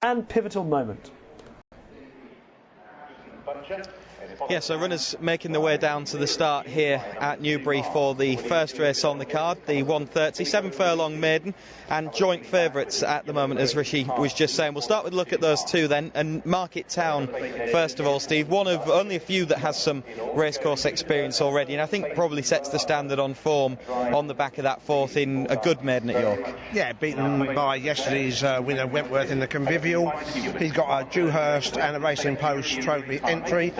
and Pivotal Moment. Yeah, so runners making their way down to the start here at Newbury for the first race on the card, the 1:30, 7 furlong maiden, and joint favourites at the moment, as Rishi was just saying. We'll start with a look at those two then, and Market Town first of all, Steve, one of only a few that has some racecourse experience already, and I think probably sets the standard on form on the back of that fourth in a good maiden at York. Yeah, beaten by yesterday's winner Wentworth in the Convivial. He's got a Dewhurst and a Racing Post trophy entry.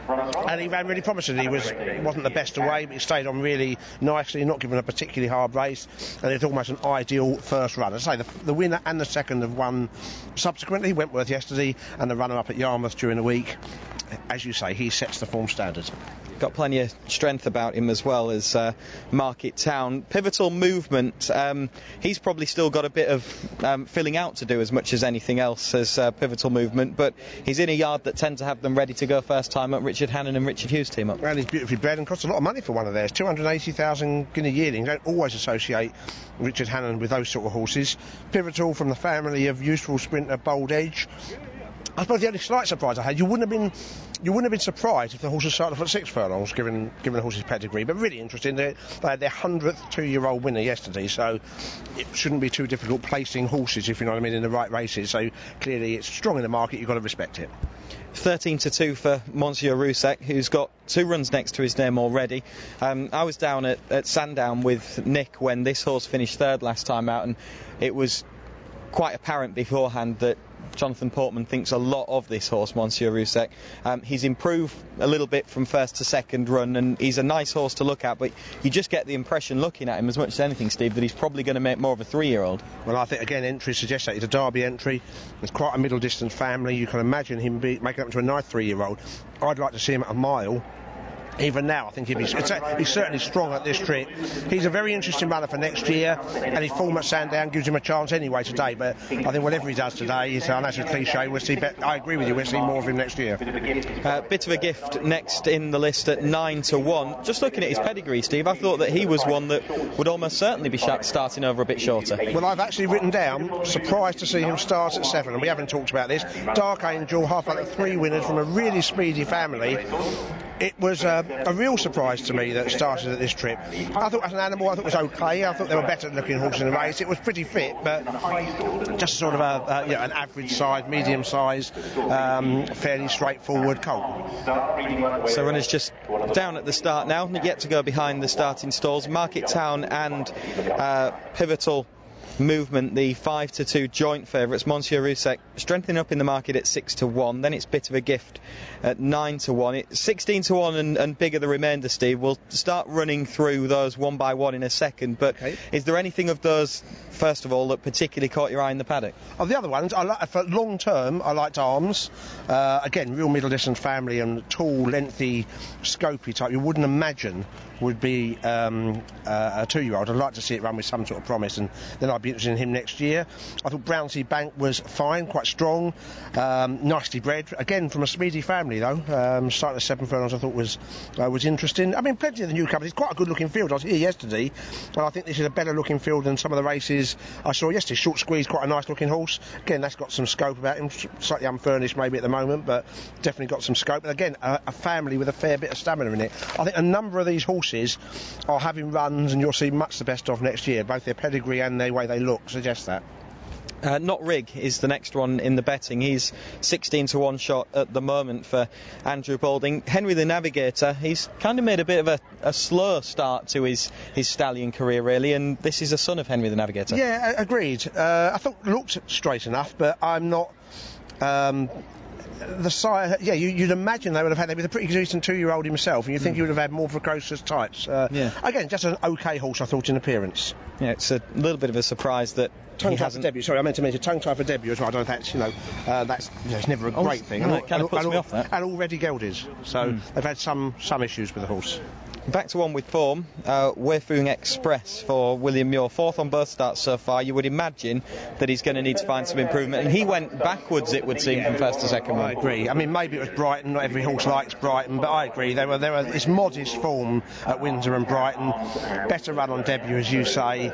And he ran really promising. He wasn't the best away, but he stayed on really nicely, not given a particularly hard race, and it's almost an ideal first run. As I say, the winner and the second have won subsequently, Wentworth yesterday, and the runner-up at Yarmouth during the week. As you say, he sets the form standard. Got plenty of strength about him as well as Market Town. Pivotal Movement, he's probably still got a bit of filling out to do as much as anything else as Pivotal Movement, but he's in a yard that tend to have them ready to go first time up. Richard Hannon and Richard Hughes team up. Well, he's beautifully bred and costs a lot of money for one of theirs. 280,000 guinea yearling. Don't always associate Richard Hannon with those sort of horses. Pivotal from the family of Useful Sprinter Bold Edge. I suppose the only slight surprise I had, you wouldn't have been surprised if the horses started off at 6 furlongs, given the horse's pedigree. But really interesting, they had their 100th 2-year-old winner yesterday, so it shouldn't be too difficult placing horses, if you know what I mean, in the right races. So clearly it's strong in the market, you've got to respect it. 13-2 for Monsieur Rousseck, who's got 2 runs next to his name already. I was down at Sandown with Nick when this horse finished 3rd last time out, and it was quite apparent beforehand that Jonathan Portman thinks a lot of this horse, Monsieur Rousseck. He's improved a little bit from first to second run, and he's a nice horse to look at, but you just get the impression looking at him as much as anything, Steve, that he's probably going to make more of a 3-year-old. Well, I think, again, entry suggests that it's a Derby entry. It's quite a middle distance family. You can imagine him making up to a nice 3-year-old. I'd like to see him at a mile. Even now, I think he's certainly strong at this trip. He's a very interesting runner for next year, and his form at Sandown gives him a chance anyway today. But I think whatever he does today, I know that's a cliche, we'll see. I agree with you, we'll see more of him next year. Bit of a gift next in the list at 9-1. Just looking at his pedigree, Steve, I thought that he was one that would almost certainly be starting over a bit shorter. Well, I've actually written down, surprised to see him start at 7, and we haven't talked about this. Dark Angel, half like 3 winners from a really speedy family. It was a real surprise to me that it started at this trip. I thought as an animal, I thought it was okay. I thought there were better looking horses in the race. It was pretty fit, but just sort of an average size, medium size, fairly straightforward colt. So runners just down at the start now, yet to go behind the starting stalls. Market Town and Pivotal Movement, the 5-2 joint favourites. Monsieur Rousseck strengthening up in the market at 6-1. Then it's Bit of a Gift at 9-1. It's 16-1 and bigger the remainder, Steve. We'll start running through those one by one in a second. But okay, is there anything of those, first of all, that particularly caught your eye in the paddock? Of the other ones, for long term, I liked Arms. Again, real middle distance family and tall, lengthy, scopy type. You wouldn't imagine would be a 2-year-old. I'd like to see it run with some sort of promise, and then I'd be interested in him next year. I thought Brownsea Bank was fine, quite strong, nicely bred. Again, from a speedy family though. Starting at 7 furlongs I thought was interesting. I mean, plenty of the newcomers. It's quite a good looking field. I was here yesterday, and I think this is a better looking field than some of the races I saw yesterday. Short Squeeze, quite a nice looking horse. Again, that's got some scope about him. Slightly unfurnished maybe at the moment, but definitely got some scope. And again, a family with a fair bit of stamina in it. I think a number of these horses are having runs, and you'll see much the best of next year. Both their pedigree and the way they look suggest that. Not Rig is the next one in the betting. He's 16-1 shot at the moment for Andrew Balding. Henry the Navigator, he's kind of made a bit of a slow start to his stallion career, really, and this is a son of Henry the Navigator. Yeah, agreed. I thought looked straight enough, but I'm not... the sire, yeah, you'd imagine they would have had him with a pretty decent 2-year-old himself, and you think he would have had more precocious types. Again, just an okay horse, I thought, in appearance. Yeah, it's a little bit of a surprise that tongue tie for debut. Sorry, I meant to mention tongue tie for debut as well. I don't know if that's it's never a great thing. It kind of puts me off that. And already gelded, so they've had some issues with the horse. Back to one with form, Weifeng Express for William Muir, fourth on both starts so far. You would imagine that he's going to need to find some improvement, and he went backwards, it would seem, from first to second run. I agree. I mean, maybe it was Brighton, not every horse likes Brighton, but I agree. There were it's modest form at Windsor and Brighton, better run on debut, as you say.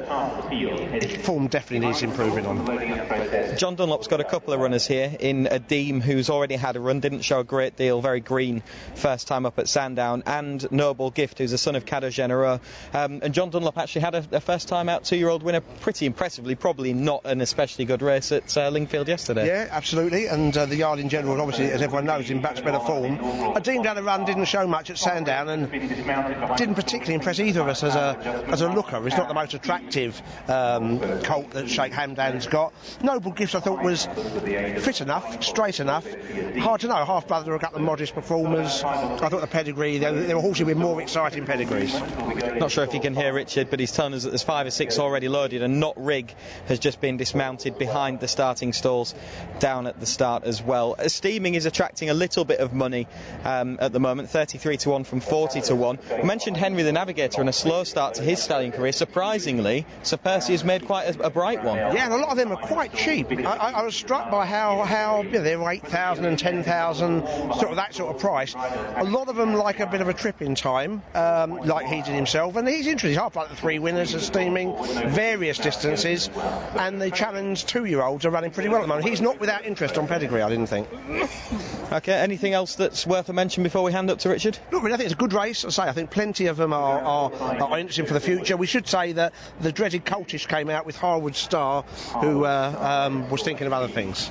Form definitely needs improving on. John Dunlop's got a couple of runners here in Adeem, who's already had a run, didn't show a great deal, very green first time up at Sandown, and Noble Gift, who's a son of Cadeau Généreux. And John Dunlop actually had a first time out 2-year-old winner pretty impressively, probably not an especially good race at Lingfield yesterday. Yeah, absolutely, and the yard in general, obviously, as everyone knows, in much better form. Adeem had a run, didn't show much at Sandown, and didn't particularly impress either of us as a looker. He's not the most attractive colt that Sheikh Hamdan's got. Noble Gift, I thought, was fit enough, straight enough. Hard to know. Half-brother, a couple of modest performers. I thought the pedigree, there were horses with more exciting pedigrees. Not sure if you can hear Richard, but he's telling us that there's 5 or 6 already loaded, and Not Rig has just been dismounted behind the starting stalls down at the start as well. Steaming is attracting a little bit of money at the moment, 33 to 1 from 40 to 1. I mentioned Henry the Navigator and a slow start to his stallion career. Surprisingly, Sir Percy has made quite a bright one. Yeah, and a lot of them are quite cheap. I was struck by how they were 8,000 and 10,000, sort of that sort of price. A lot of them like a bit of a trip in time, like he did himself, and he's interesting. He's half like the 3 winners of Steaming, various distances, and the challenge 2-year-olds are running pretty well at the moment. He's not without interest on pedigree, I didn't think. Okay, anything else that's worth a mention before we hand up to Richard? Not really. I think it's a good race. I think plenty of them are interesting for the future. We should say that the dreaded Coltish came out with Harwood Star, who was thinking of other things.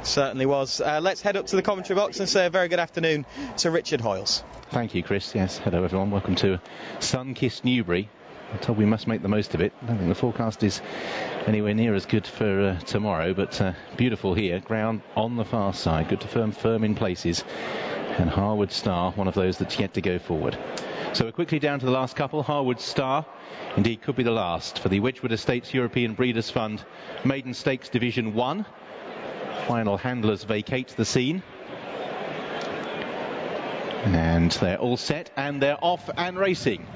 Certainly was. Let's head up to the commentary box and say a very good afternoon to Richard Hoyles. Thank you, Chris. Yes, hello everyone. Welcome to sun-kissed Newbury. I'm told we must make the most of it. I don't think the forecast is anywhere near as good for tomorrow, but beautiful here. Ground on the far side, good to firm in places. And Harwood Star, one of those that's yet to go forward. So we're quickly down to the last couple. Harwood Star, indeed, could be the last for the Wedgwood Estates European Breeders' Fund Maiden Stakes Division 1. Final handlers vacate the scene. And they're all set, and they're off and racing.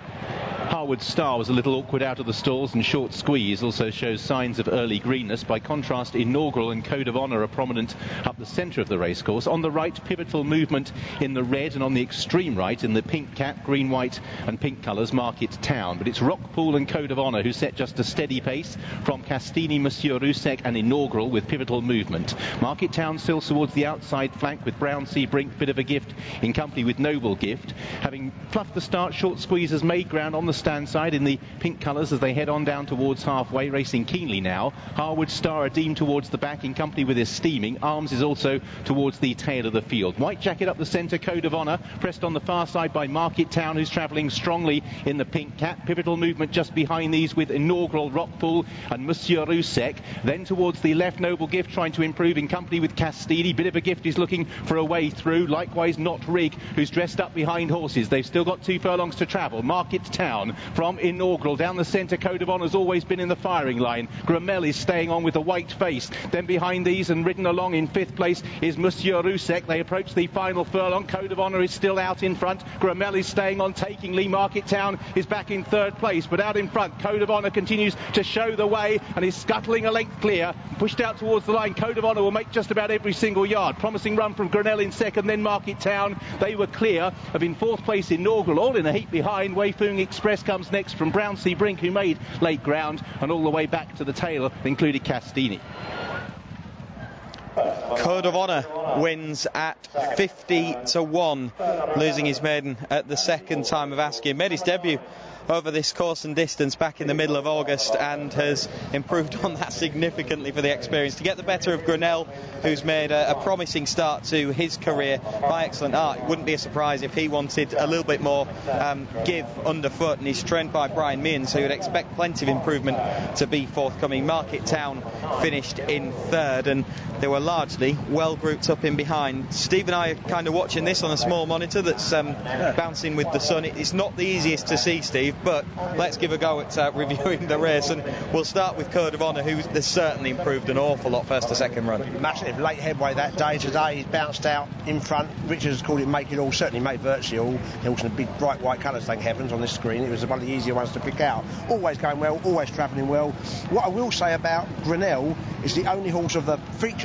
Harwood Star was a little awkward out of the stalls, and Short Squeeze also shows signs of early greenness. By contrast, Inaugural and Code of Honour are prominent up the centre of the racecourse. On the right, Pivotal Movement in the red, and on the extreme right, in the pink cap, green, white and pink colours, Market Town. But it's Rockpool and Code of Honour who set just a steady pace from Castini, Monsieur Rousseck and Inaugural with Pivotal Movement. Market Town still towards the outside flank with Brown Sea Brink, Bit of a Gift in company with Noble Gift. Having fluffed the start, Short Squeeze has made ground on the stand side in the pink colours as they head on down towards halfway, racing keenly now. Harwood Star Adeem towards the back in company with his Steaming. Arms is also towards the tail of the field. White Jacket up the centre, Code of Honour pressed on the far side by Market Town, who's travelling strongly in the pink cap. Pivotal Movement just behind these with Inaugural, Rockpool and Monsieur Rousseck. Then towards the left, Noble Gift trying to improve in company with Castini. Bit of a Gift is looking for a way through. Likewise Not Rig, who's dressed up behind horses. They've still got 2 furlongs to travel. Market Town from Inaugural down the centre. Code of Honour's always been in the firing line. Grammel is staying on with a white face. Then behind these and ridden along in 5th place is Monsieur Rousseck. They approach the final furlong. Code of Honour is still out in front. Grammel is staying on takingly. Market Town is back in 3rd place, but out in front Code of Honour continues to show the way and is scuttling a length clear. Pushed out towards the line. Code of Honour will make just about every single yard. Promising run from Grammel in 2nd, then Market Town. They were clear of in 4th place Inaugural, all in a heap behind. Weifeng Express comes next from Brown Sea Brink, who made late ground, and all the way back to the tail included Castini. Code of Honour wins at 50 to 1, losing his maiden at the second time of asking. Made his debut over this course and distance back in the middle of August and has improved on that significantly for the experience. To get the better of Grinnell, who's made a promising start to his career by excellent art. It wouldn't be a surprise if he wanted a little bit more give underfoot, and he's trained by Brian Meehan, so you'd expect plenty of improvement to be forthcoming. Market Town finished in 3rd, and they were largely well grouped up in behind. Steve and I are kind of watching this on a small monitor that's bouncing with the sun. It's not the easiest to see, Steve, impressive, but let's give a go at reviewing the race, and we'll start with Code of Honour, who's certainly improved an awful lot first to second run. Massive late headway that day. Today he's bounced out in front. Richard has called it make it all, certainly made virtually all. Hilton in big bright white colours, thank heavens, on this screen. It was one of the easier ones to pick out. Always going well, always travelling well. What I will say about Grinnell is the only horse of the feature